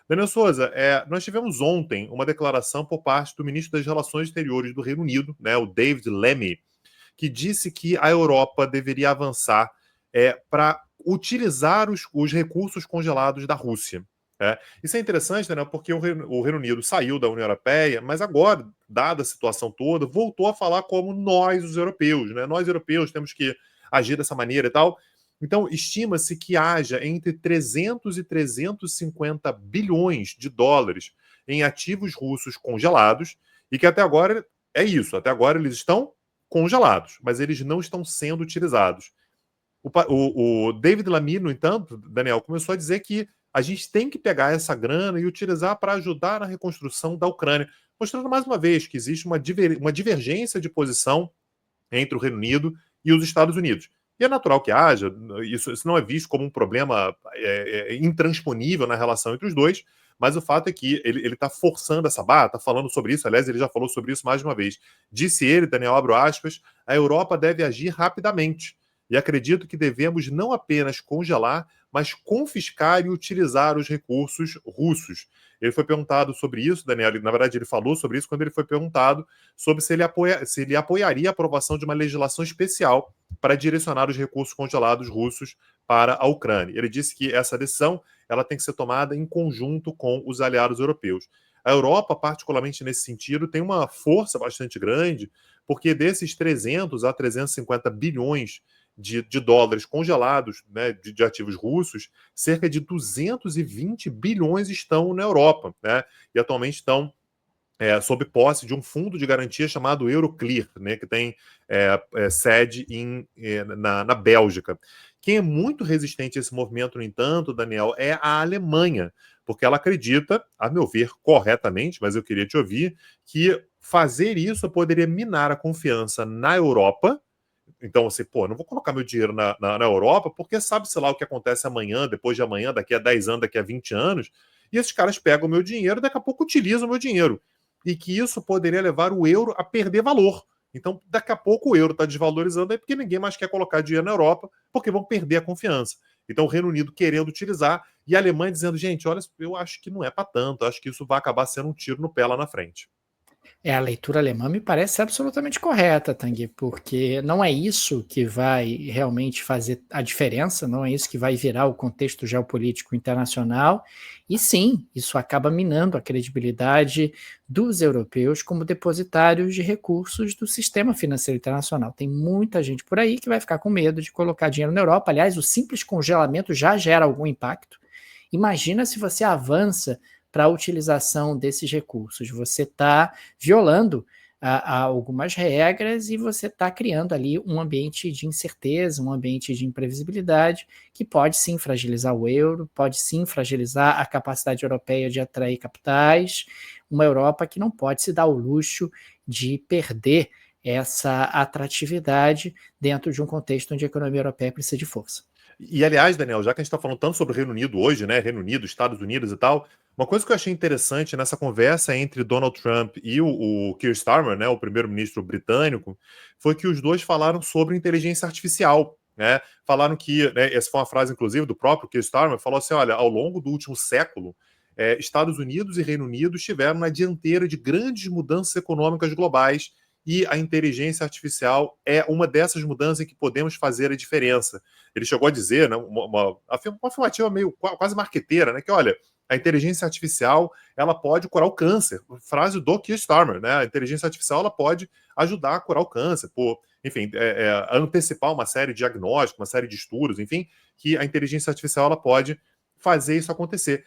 Daniel Souza, nós tivemos ontem uma declaração por parte do ministro das Relações Exteriores do Reino Unido, né, o David Lammy, que disse que a Europa deveria avançar para utilizar os recursos congelados da Rússia. Isso é interessante, né, porque o Reino Unido saiu da União Europeia, mas agora, dada a situação toda, voltou a falar como nós, os europeus. Né? Nós, europeus, temos que agir dessa maneira e tal. Então, estima-se que haja entre 300 e 350 bilhões de dólares em ativos russos congelados e que até agora é isso. Até agora eles estão congelados, mas eles não estão sendo utilizados. O David Lammy, no entanto, Daniel, começou a dizer que a gente tem que pegar essa grana e utilizar para ajudar na reconstrução da Ucrânia, mostrando mais uma vez que existe uma divergência de posição entre o Reino Unido e os Estados Unidos. E é natural que haja, isso não é visto como um problema intransponível na relação entre os dois, mas o fato é que ele está forçando essa barra, está falando sobre isso, aliás, ele já falou sobre isso mais de uma vez. Disse ele, Daniel, abro aspas, a Europa deve agir rapidamente. E acredito que devemos não apenas congelar, mas confiscar e utilizar os recursos russos. Ele foi perguntado sobre isso, Daniel, na verdade ele falou sobre isso quando ele foi perguntado sobre se ele apoiaria a aprovação de uma legislação especial para direcionar os recursos congelados russos para a Ucrânia. Ele disse que essa decisão ela tem que ser tomada em conjunto com os aliados europeus. A Europa, particularmente nesse sentido, tem uma força bastante grande, porque desses 300 a 350 bilhões de dólares congelados, né, de ativos russos, cerca de 220 bilhões estão na Europa, né, e atualmente estão sob posse de um fundo de garantia chamado Euroclear, né, que tem sede na Bélgica. Quem é muito resistente a esse movimento, no entanto, Daniel, é a Alemanha, porque ela acredita, a meu ver, corretamente, mas eu queria te ouvir, que fazer isso poderia minar a confiança na Europa. Então, assim, não vou colocar meu dinheiro na Europa, porque sabe-se lá o que acontece amanhã, depois de amanhã, daqui a 10 anos, daqui a 20 anos, e esses caras pegam o meu dinheiro e daqui a pouco utilizam o meu dinheiro. E que isso poderia levar o euro a perder valor. Então, daqui a pouco o euro está desvalorizando aí porque ninguém mais quer colocar dinheiro na Europa, porque vão perder a confiança. Então, o Reino Unido querendo utilizar e a Alemanha dizendo, gente, olha, eu acho que não é para tanto, acho que isso vai acabar sendo um tiro no pé lá na frente. A leitura alemã me parece absolutamente correta, Tanguy, porque não é isso que vai realmente fazer a diferença, não é isso que vai virar o contexto geopolítico internacional, e sim, isso acaba minando a credibilidade dos europeus como depositários de recursos do sistema financeiro internacional. Tem muita gente por aí que vai ficar com medo de colocar dinheiro na Europa. Aliás, o simples congelamento já gera algum impacto. Imagina se você avança para a utilização desses recursos. Você está violando algumas regras e você está criando ali um ambiente de incerteza, um ambiente de imprevisibilidade que pode sim fragilizar o euro, pode sim fragilizar a capacidade europeia de atrair capitais, uma Europa que não pode se dar o luxo de perder essa atratividade dentro de um contexto onde a economia europeia precisa de força. E, aliás, Daniel, já que a gente está falando tanto sobre o Reino Unido hoje, né? Reino Unido, Estados Unidos e tal, uma coisa que eu achei interessante nessa conversa entre Donald Trump e o Keir Starmer, né, o primeiro-ministro britânico, foi que os dois falaram sobre inteligência artificial. Né? Falaram que, né, essa foi uma frase, inclusive, do próprio Keir Starmer, falou assim: olha, ao longo do último século, Estados Unidos e Reino Unido estiveram na dianteira de grandes mudanças econômicas globais e a inteligência artificial é uma dessas mudanças em que podemos fazer a diferença. Ele chegou a dizer, né, uma afirmativa meio quase marqueteira, né, que olha, a inteligência artificial ela pode curar o câncer. Frase do Keir Starmer, né? A inteligência artificial ela pode ajudar a curar o câncer, enfim, antecipar uma série de diagnósticos, uma série de estudos, enfim, que a inteligência artificial ela pode fazer isso acontecer.